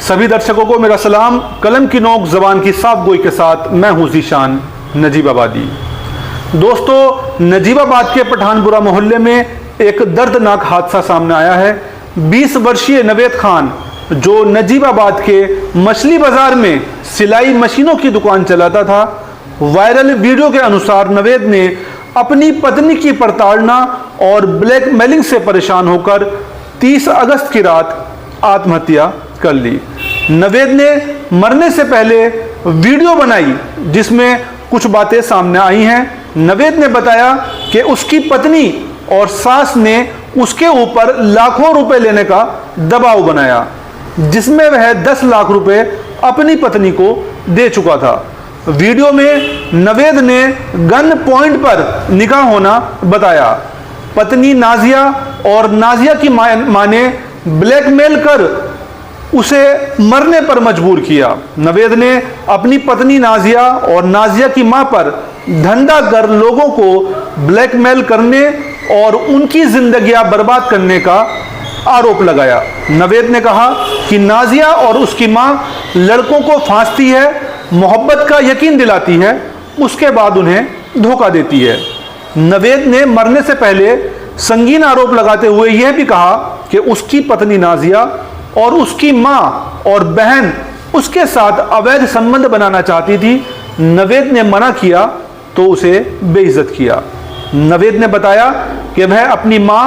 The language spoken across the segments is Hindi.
सभी दर्शकों को मेरा सलाम। कलम की नोक जबान की साफ गोई के साथ मैं हूं ज़ीशान नजीबाबादी। दोस्तों, नजीबाबाद के पठानपुरा मोहल्ले में एक दर्दनाक हादसा सामने आया है। 20 वर्षीय नवेद खान जो नजीबाबाद के मछली बाजार में सिलाई मशीनों की दुकान चलाता था, वायरल वीडियो के अनुसार नवेद ने अपनी पत्नी की प्रताड़ना और ब्लैकमेलिंग से परेशान होकर 30 अगस्त की रात आत्महत्या कर ली। नवेद ने मरने से पहले वीडियो बनाई जिसमें कुछ बातें सामने आई हैं। नवेद ने बताया कि उसकी पत्नी और सास ने उसके ऊपर लाखों रुपए लेने का दबाव बनाया, जिसमें वह 10 लाख रुपए अपनी पत्नी को दे चुका था। वीडियो में नवेद ने गन पॉइंट पर निकाह होना बताया। पत्नी नाजिया और नाजिया की मां ने ब्लैकमेल कर उसे मरने पर मजबूर किया। नवेद ने अपनी पत्नी नाजिया और नाजिया की मां पर धंधा कर लोगों को ब्लैकमेल करने और उनकी जिंदगियां बर्बाद करने का आरोप लगाया। नवेद ने कहा कि नाजिया और उसकी मां लड़कों को फांसती है, मोहब्बत का यकीन दिलाती है, उसके बाद उन्हें धोखा देती है। नवेद ने मरने से पहले संगीन आरोप लगाते हुए यह भी कहा कि उसकी पत्नी नाजिया और उसकी मां और बहन उसके साथ अवैध संबंध बनाना चाहती थी। नवेद ने मना किया तो उसे बेइज्जत किया। नवेद ने बताया कि वह अपनी मां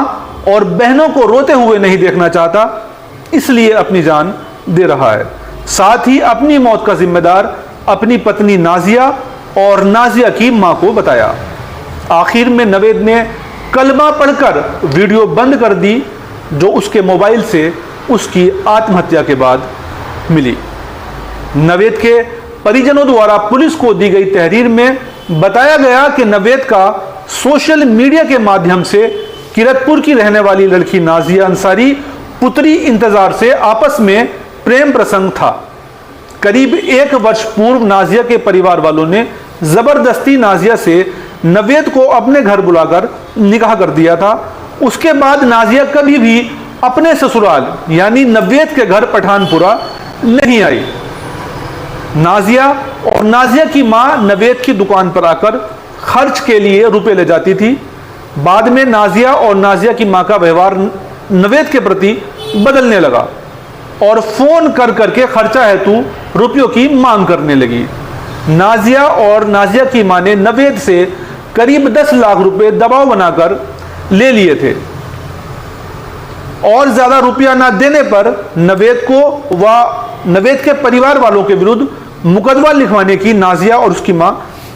और बहनों को रोते हुए नहीं देखना चाहता, इसलिए अपनी जान दे रहा है। साथ ही अपनी मौत का जिम्मेदार अपनी पत्नी नाजिया और नाजिया की मां को बताया। आखिर में नवेद ने कलमा पढ़कर वीडियो बंद कर दी, जो उसके मोबाइल से उसकी आत्महत्या के बाद मिली। नवेद के परिजनों द्वारा पुलिस को दी गई तहरीर में बताया गया कि नवेद का सोशल मीडिया के माध्यम से किरतपुर की रहने वाली लड़की नाजिया अंसारी पुत्री इंतजार से आपस में प्रेम प्रसंग था। करीब 1 वर्ष पूर्व नाजिया के परिवार वालों ने जबरदस्ती नाजिया से नवेद को अपने घर बुलाकर निकाह कर दिया था। उसके बाद नाजिया कभी भी अपने ससुराल यानी नवेद के घर पठानपुरा नहीं आई। नाजिया और नाजिया की मां नवेद की दुकान पर आकर खर्च के लिए रुपए ले जाती थी। बाद में नाजिया और नाजिया की मां का व्यवहार नवेद के प्रति बदलने लगा और फोन कर करके खर्चा हेतु रुपयों की मांग करने लगी। नाजिया और नाजिया की मां ने नवेद से करीब 10 लाख रुपए दबाव बनाकर ले लिए थे और ज्यादा रुपया ना देने पर नवेद को व नवेद के परिवार वालों के विरुद्ध मुकदमा लिखवाने की नाजिया और उसकी मां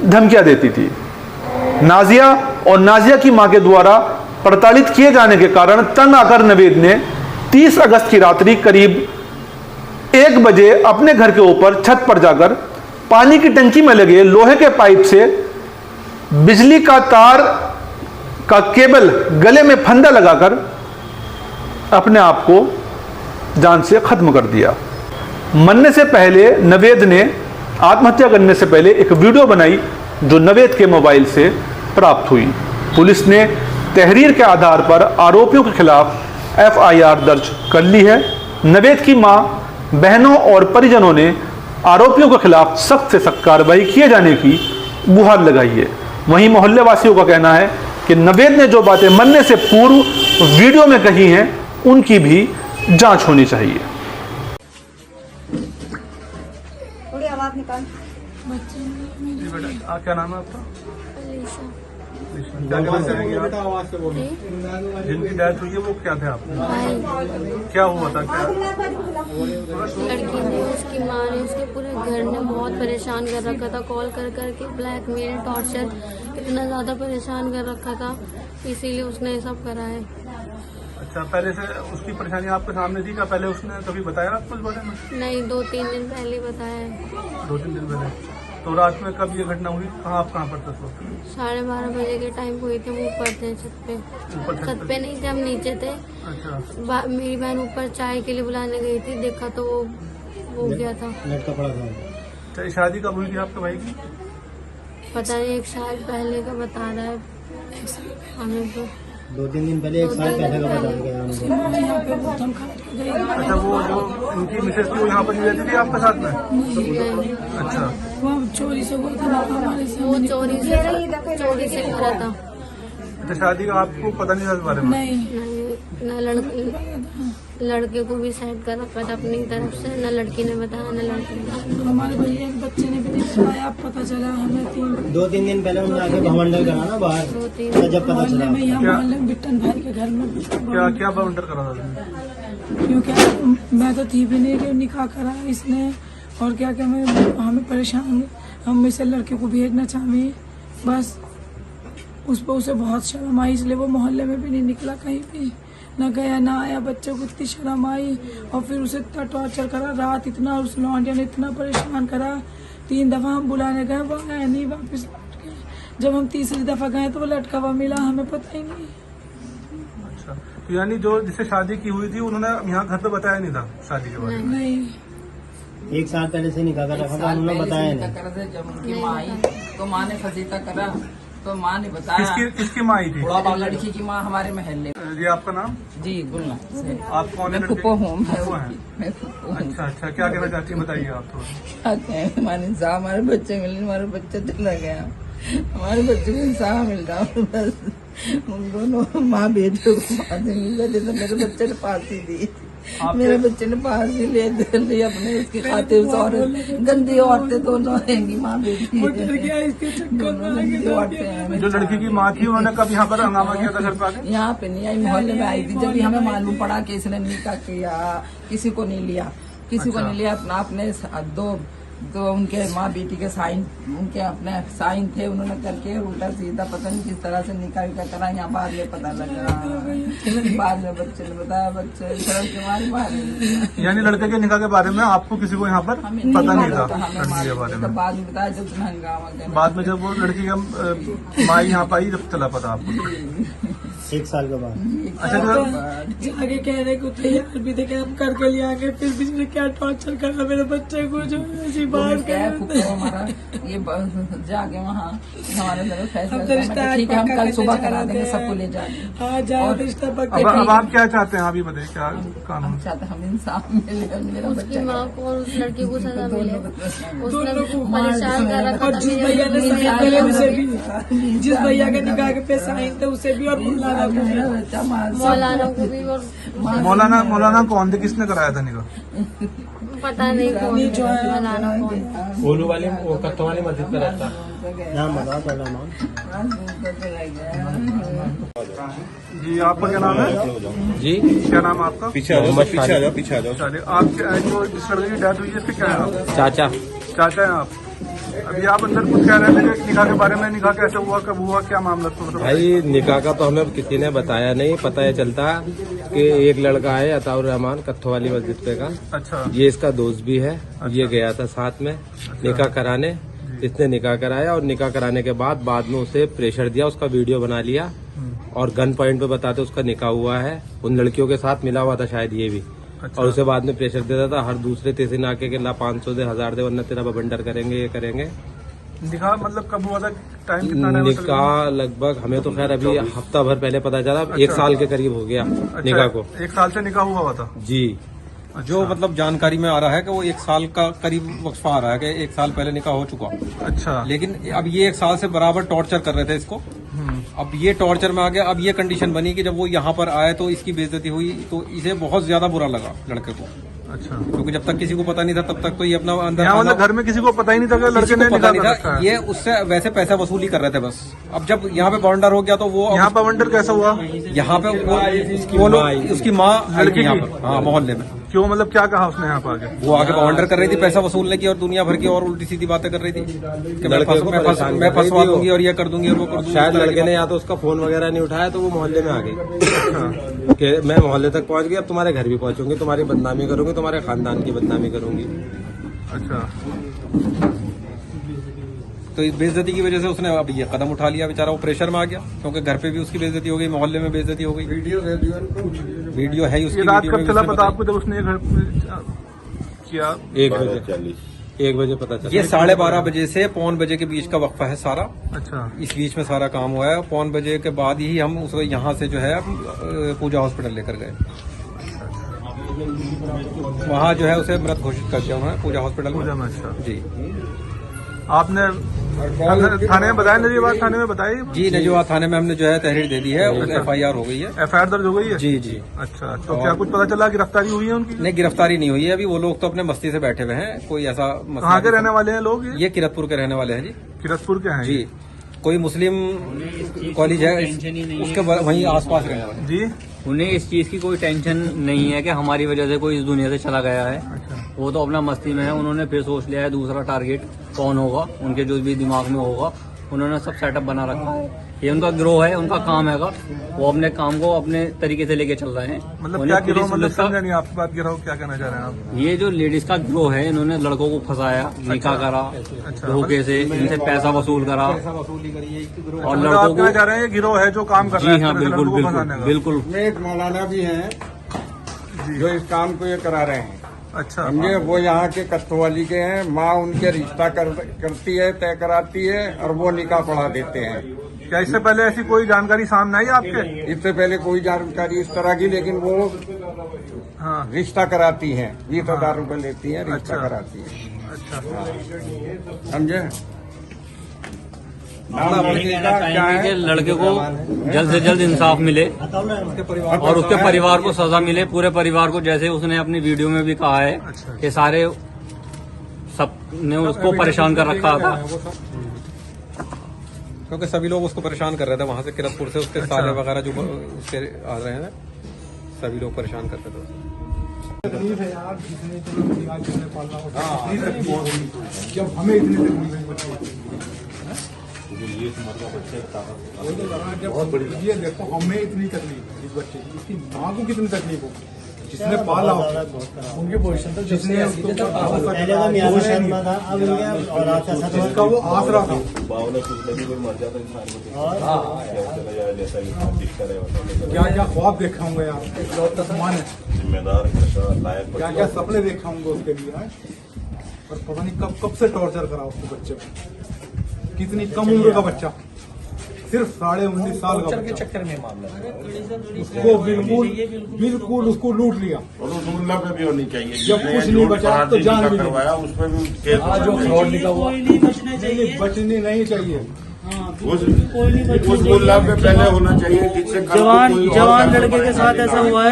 धमकियां देती थी। नाजिया और नाजिया की मां के द्वारा प्रताड़ित किए जाने के कारण तंग आकर नवेद ने 30 अगस्त की रात्रि करीब 1 बजे अपने घर के ऊपर छत पर जाकर पानी की टंकी में लगे लोहे के पाइप से बिजली का तार का केबल गले में फंदा लगाकर अपने आप को जान से खत्म कर दिया। मरने से पहले नवेद ने आत्महत्या करने से पहले एक वीडियो बनाई जो नवेद के मोबाइल से प्राप्त हुई। पुलिस ने तहरीर के आधार पर आरोपियों के खिलाफ FIR दर्ज कर ली है। नवेद की मां, बहनों और परिजनों ने आरोपियों के खिलाफ सख्त से सख्त कार्रवाई किए जाने की गुहार लगाई है। वहीं मोहल्ले वासियों का कहना है कि नवेद ने जो बातें मरने से पूर्व वीडियो में कही हैं, उनकी भी जांच होनी चाहिए। थोड़ी आवाज निकाल। जी बेटा, क्या नाम है आपका? जिनकी डेथ हुई है वो क्या थे आप? क्या हुआ था? क्या लड़की ने, उसकी माँ ने, उसके पूरे घर ने बहुत परेशान कर रखा था। कॉल कर करके ब्लैकमेल, टॉर्चर, इतना ज्यादा परेशान कर रखा था, इसीलिए उसने ये सब करा है। अच्छा, पहले से उसकी परेशानी आपके सामने थी क्या? पहले उसने कभी बताया आपको इस बारे में? नहीं, 2-3 दिन पहले बताया है। 2-3 दिन पहले। तो रात में कब ये घटना हुई? आप कहाँ पर थे? 12:30 बजे के टाइम हुई थी। हम ऊपर थे छत पे। छत पे नहीं थे, हम नीचे थे। अच्छा। मेरी बहन ऊपर चाय के लिए बुलाने गई थी, देखा तो वो हो गया था। लड़का पड़ा था। अच्छा, शादी कब हुई थी आपके भाई की? पता नहीं, 1 साल पहले का बता रहा है हमें तो। 2-3 दिन पहले 1 साल पहले का बता गया उसकी माँ यहाँ पे बहुत हम खाट के गई। अच्छा, वो जो इनकी मिसेज थी वो यहाँ पर नहीं रहती थी आपके साथ में? अच्छा, वो चोरी से हुआ था हमारे से। वो चोरी से करा था। अच्छा, शादी का आपको पता नहीं था इस बारे में? नहीं, न लड़के को भी साइड कर रखा था अपनी तरफ से, न लड़की ने बताया न लड़के ने। हमारे भैया के बच्चे ने भी नहीं बताया, पता चला हमें 2-3 दिन पहले उन्होंने आके भवंडर करा ना बाहर, 2-3 तो जब पता चला। मोहल्ले में, यहाँ मोहल्ले में बिट्टन भाई के घर में। क्या बाउंडर करा था? क्योंकि मैं तो थी भी नहीं कि निकाह करा इसने, और क्या क्या हमें परेशान, हम इसे लड़के को भेजना चाहें, बस उस पर उसे बहुत शर्म आई, इसलिए वो मोहल्ले में भी नहीं निकला कहीं भी, न गया ना आया। बच्चों को इतनी शर्म आई, और फिर उसे इतना टॉर्चर करा रात, इतना उस लौंडिया ने इतना परेशान करा। 3 दफा हम बुलाने गए, वो आया नहीं, वापस लौट गए। जब हम तीसरी दफा गए तो वो लटका हुआ मिला, हमें पता ही नहीं। अच्छा, तो यानी जो जिससे शादी की हुई थी उन्होंने यहाँ घर पे बताया नहीं था शादी के बारे में? नहीं, 1 साल पहले से निकाह कर रखा था, उन्होंने बताया नहीं। जब उनकी माँ आई तो माँ ने फजीता करा, तो माँ ने बताया। किसकी माँ आई थी? लड़की की माँ हमारे महल्ले। जी, आपका नाम? जी गुलना। आप कौन है? मैं फुप्पो हूँ। फुप्पो हैं। मैं फुप्पो हूँ। अच्छा, क्या कहना चाहती हैं, बताइए आप थोड़ा। हमारे इंसाफ, हमारे बच्चे मिले, हमारे बच्चा चला गया, हमारे बच्चे को इंसाफ मिल रहा। बस उन दोनों माँ बेटे को फांसी मिल जाती तो मेरे बच्चे ने फांसी दी। मेरे बच्चे ने फांसी ले ली अपने, उसकी खातिर गंदी औरतें दोनों रहेंगी, माँ बेटी दोनों गंदी औरतें हैं। जो लड़की की माँ थी उन्होंने कब यहाँ पर हंगामा किया था घर पे आके? यहाँ पे नहीं आई, मोहल्ले में आई थी। जब भी हमें मालूम पड़ा कि इसने निकाह किया, किसी को नहीं लिया, किसी को नहीं लिया, अपने दो उनके माँ बेटी के साइन, उनके अपने साइन थे, उन्होंने करके उल्टा सीधा पता नहीं किस तरह से निकाह का करा। यहाँ बाद में पता लगा, बाद में बच्चे ने बताया, बच्चे शर्म के मारे मारे। यानी लड़के के निकाह के बारे में आपको किसी को यहाँ पर पता नहीं था? लड़की के बारे में बाद में बताया जब हंगामा करा। बाद में जब वो लड़की का माँ यहाँ पर आई जब चला पता आपको? 1 साल के बाद। अच्छा, तो आगे कहने को तैयार भी थे कि हम करके ले आएंगे, फिर भी इसने क्या टॉर्चर करा मेरे बच्चे को, जो ऐसी बात फुप्पो हमारा ये जाके वहाँ हमारे तरफ फैसला हम तो रिश्ता किया। ठीक है, हम पक्का कल सुबह करने करा चले देंगे, गए। सबको ले जाएंगे। हाँ, जाओ रिश्ता पक्का। अब आप क्या चाहते हैं? अभी बताइए क्या कानून? हम चाहते हम इंसाफ मिले, मेरा उसकी बच्चा माँ को और उस लड़की को सजा मिले। उसने दोनों को परेशान कर रखा और था। जिस भैया ने साइन करे उसे भी, जिस भैया के निकाह के पे साइन थे उसे भी, और बुलाना भी। मेरा बच्चा मौलाना को भी, और मौलाना कौन थे? किसने कराया था निकाह? पता नहीं कौन है, जो है मौलाना कौन है। गोलू वाले वो कत्तो वाली मस्जिद पे रहता है। नाम बताओ, पहला नाम। जी, आपका क्या नाम है? जी, क्या नाम है आपका? पीछे आ जाओ। चलिए, आप जो जिस लड़के की डेथ हुई है इसके क्या है आप? चाचा। चाचा हैं आप? अभी आप अंदर कुछ कह रहे थे कि निकाह के बारे में, निकाह कैसे हुआ, कब हुआ, क्या मामला था? भाई निकाह का तो हमें किसी ने बताया नहीं, पता ये चलता कि एक लड़का है अताउर रहमान कत्थो वाली मस्जिद पे का, अच्छा, ये इसका दोस्त भी है, ये गया था साथ में निकाह कराने। इसने निकाह कराया और निकाह कराने के बाद में उसे प्रेशर दिया, उसका वीडियो बना लिया और गन पॉइंट पे बताते उसका निकाह हुआ है। उन लड़कियों के साथ मिला हुआ था शायद ये भी, अच्छा। और उसे बाद में प्रेशर देता था हर दूसरे तीसरे नाके के ला 500 दे 1000 दे, वरना तेरा बबंडर करेंगे, ये करेंगे। निकाह मतलब कब हुआ था? टाइम कितना टाइम? निकाह लगभग हमें तो खैर अभी हफ्ता भर पहले पता चला, 1 साल के करीब हो गया निकाह को। 1 साल से निकाह हुआ था जी। जो मतलब जानकारी में आ रहा है कि वो 1 साल का करीब वक्फा आ रहा है कि 1 साल पहले निकाह हो चुका। अच्छा, लेकिन अब ये 1 साल से बराबर टॉर्चर कर रहे थे इसको। अब ये टॉर्चर में आ गया। अब ये कंडीशन बनी कि जब वो यहाँ पर आए तो इसकी बेइज्जती हुई, तो इसे बहुत ज्यादा बुरा लगा लड़के को। अच्छा, क्योंकि जब तक किसी को पता नहीं था तब तक तो ये अपना अंदर यहाँ मतलब घर में किसी को पता ही नहीं था कि लड़के ने पता निकाह नहीं कर था। रखा है। ये उससे वैसे पैसा वसूली कर रहे थे बस। अब जब यहाँ पे बाउंडर हो गया तो वो यहाँ पर वंडर कैसा हुआ? यहाँ पे वो लोग उसकी माँ लड़की यहाँ की? पर, हाँ, मोहल्ले में क्यों, मतलब क्या कहा उसने यहाँ पर आके? वो आगे बाउंडर कर रही थी पैसा वसूलने की और दुनिया भर की और उल्टी सीधी बातें कर रही थी कि मैं लड़के को परेशान कर रही फंसवा थी वो। दूंगी और ये कर दूंगी और वो कर दूंगी। शायद लड़के ने या तो उसका फोन वगैरह नहीं उठाया तो वो मोहल्ले में आ गई कि मैं मोहल्ले तक पहुंच गई, अब तुम्हारे घर भी पहुंचूंगी, तुम्हारी बदनामी करूंगी, तुम्हारे खानदान की बदनामी करूंगी। अच्छा, तो इस बेइज्जती की वजह से उसने अब ये कदम उठा लिया। बेचारा वो प्रेशर में आ गया क्योंकि घर पे भी उसकी बेइज्जती हो गई, मोहल्ले में बेइज्जती हो गई। वीडियो है ही उसकी। ये रात वीडियो कब में चला उसने पता बताई। आपको जब उसने ये घर किया? 1 बजे 1 बजे पता चला। ये 12:30 बजे से 1:15 बजे के बीच का वक्फा है सारा। अच्छा, इस बीच में सारा काम हुआ है। 1:15 बजे के बाद ही हम उसको यहाँ से जो है पूजा हॉस्पिटल लेकर गए। वहाँ जो है उसे मृत घोषित कर दिया उन्होंने पूजा हॉस्पिटल में। अच्छा जी, आपने थाने में बताया, नजीबाबाद थाने में बताई? जी, नजीबाबाद थाने में हमने जो है तहरीर दे दी है और FIR हो गई है। FIR दर्ज हो गई है? जी जी। अच्छा, तो क्या कुछ पता चला, गिरफ्तारी हुई है उनकी? नहीं, गिरफ्तारी नहीं हुई है अभी। वो लोग तो अपने मस्ती से बैठे हुए हैं, कोई ऐसा कहाँ के रहने वाले हैं लोग? ये किरतपुर के रहने वाले हैं जी। किरतपुर के हैं जी, कोई मुस्लिम कॉलेज है उसके वहीं आसपास रहने वाले जी। उन्हें इस चीज की कोई टेंशन नहीं है कि हमारी वजह से कोई इस दुनिया से चला गया है। वो तो अपना मस्ती में है। उन्होंने फिर सोच लिया है दूसरा टारगेट कौन होगा, उनके जो भी दिमाग में होगा उन्होंने सब सेटअप बना रखा है। ये उनका गिरोह है, उनका काम हैगा। वो अपने काम को अपने तरीके से लेके चल रहे हैं। मतलब क्या गिरोह, मतलब समझा नहीं आपकी बात। गिरोह क्या कहना चाह रहे हैं आप? ये जो लेडीज का गिरोह है, इन्होंने लड़कों को फंसाया, निकाह करा, धोखे से इनसे पैसा वसूल करा वसूली करी है और आप लड़कों कहना को। चाह रहे हैं गिरोह है जो काम कर रहा है? जी हाँ, बिल्कुल बिल्कुल बिल्कुल। एक मौलाना भी हैं जो इस काम को ये करा रहे हैं। अच्छा, समझे, वो यहाँ के कत्थोवाली के हैं। माँ उनके रिश्ता करती है, तय कराती है और वो निकाह पढ़ा देते हैं। क्या इससे पहले ऐसी कोई जानकारी सामने आई आपके? इससे पहले कोई जानकारी इस तरह की, लेकिन वो हाँ, रिश्ता कराती हैं, 20,000 रुपए लेती हैं, रिश्ता अच्छा। कराती हैं। अच्छा, समझे। चाहेंगे कि लड़के को जल्द से जल्द इंसाफ मिले और उसके परिवार को सजा मिले, पूरे परिवार को। जैसे उसने अपनी वीडियो में भी कहा है कि सारे सब ने उसको परेशान कर रखा था, क्योंकि सभी लोग उसको परेशान कर रहे थे वहां से किरतपुर से। उसके साले वगैरह जो उसके आ रहे हैं, सभी लोग परेशान करते थे। तकलीफ है यार, जितने जितने पालना होता, जब हमें इतनी तकलीफ बहुत बड़ी। ये देखो, हमें इतनी तकलीफ है इस बच्चे की, इसकी माँ को कितनी तकलीफ होगी जिसने पाला होगा। उनकी पोजीशन तो जिसने पहले तो मियां का शर्मा था, अब इनके और आपका साथ उसका वो आसरा था। क्या क्या ख्वाब देखा होंगे यार, माने क्या क्या सपने देखा होंगे उसके लिए। और पता नहीं कब कब से टॉर्चर करा उसको बच्चे को। कितनी कम उम्र का बच्चा, सिर्फ 19.5 साल का बच्चा, चक्कर में मामला उसको बिल्कुल उसको लूट लिया। और दूल्हा पे भी होनी चाहिए। जब कुछ नहीं बचा तो जान भी करवाया, उस पर भी केस जो फ्रॉड लिखा हुआ बचनी नहीं चाहिए। उस दूल्हा पे पहले होना चाहिए जिससे जवान लड़के के साथ ऐसा हुआ है।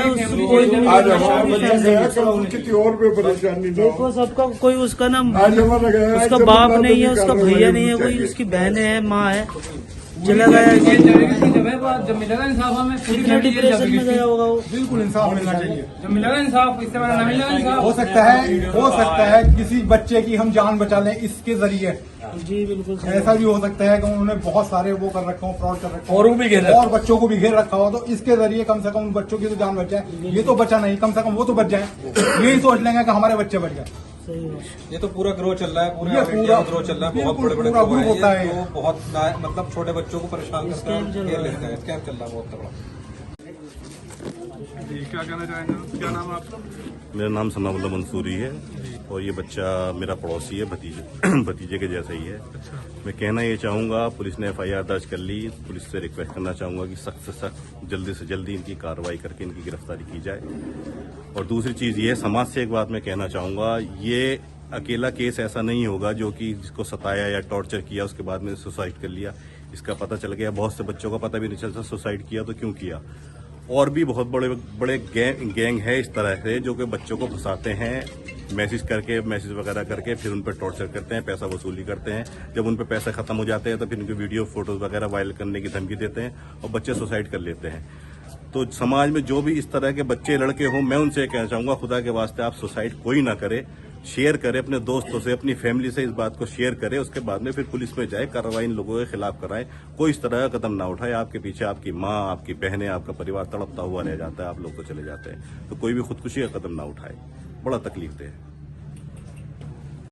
आज हमारे बच्चे से किसी और पे परेशानी ना देखो, सबका कोई उसका ना आज हमारा गया, उसका बाप नहीं है, उसका भैया नहीं है, कोई उसकी बहन है, माँ है, चला गया। जब मिलेगा इंसाफ हमें कितना डिप्रेशन में गया होगा वो। बिल्कुल इंसाफ मिलना चाहिए। जब मिलेगा इंसाफ, इससे बड़ा ना मिलेगा इंसाफ। हो सकता है किसी बच्चे की हम जान बचा लें इसके जरिए। जी बिल्कुल। ऐसा भी हो सकता है कि उन्होंने बहुत सारे वो कर रखा हो, फ्रॉड कर रखा हो और बच्चों को भी घेर रखा हो, तो इसके जरिए कम से कम उन बच्चों की तो जान बच जाए। ये तो बचा नहीं, कम से कम वो तो बच जाए। यही सोच लेंगे कि हमारे बच्चे बच गए। ये तो पूरा ग्रोह चल रहा है, पूरा ग्रोह चल रहा है। बहुत बड़े बड़े ग्रुप होता है, तो बहुत मतलब छोटे बच्चों को परेशान करते हैं, घेर लेते हैं। स्कैम चल रहा है बहुत तगड़ा। क्या कहना चाहेंगे? क्या नाम है आपका? मेरा नाम सनाउल्लाह मंसूरी है और ये बच्चा मेरा पड़ोसी है, भतीजे के जैसा ही है। मैं कहना ये चाहूँगा, पुलिस ने FIR दर्ज कर ली। पुलिस से रिक्वेस्ट करना चाहूँगा कि सख्त से सख्त, जल्दी से जल्दी इनकी कार्रवाई करके इनकी गिरफ्तारी की जाए। और दूसरी चीज़ ये, समाज से एक बात मैं कहना चाहूँगा, ये अकेला केस ऐसा नहीं होगा जो कि जिसको सताया या टॉर्चर किया उसके बाद में सुसाइड कर लिया, इसका पता चल गया। बहुत से बच्चों का पता भी नहीं चलता सुसाइड किया तो क्यों किया। और भी बहुत बड़े बड़े गैंग है इस तरह से जो कि बच्चों को फंसाते हैं, मैसेज वगैरह करके फिर उन पर टॉर्चर करते हैं, पैसा वसूली करते हैं। जब उन पर पैसा खत्म हो जाते हैं तो फिर उनके वीडियो फोटोज वगैरह वायरल करने की धमकी देते हैं और बच्चे सुसाइड कर लेते हैं। तो समाज में जो भी इस तरह के बच्चे लड़के हों, मैं उनसे कहना चाहूंगा, खुदा के वास्ते आप सुसाइड कोई ना करे, शेयर करें अपने दोस्तों से, अपनी फैमिली से इस बात को शेयर करें। उसके बाद में फिर पुलिस में जाए, कार्रवाई इन लोगों के खिलाफ कराएं। कोई इस तरह का कदम ना उठाए। आपके पीछे आपकी माँ, आपकी बहनें, आपका परिवार तड़पता हुआ रह जाता है, आप लोग तो चले जाते हैं। तो कोई भी खुदकुशी का कदम ना उठाए, बड़ा तकलीफ दे।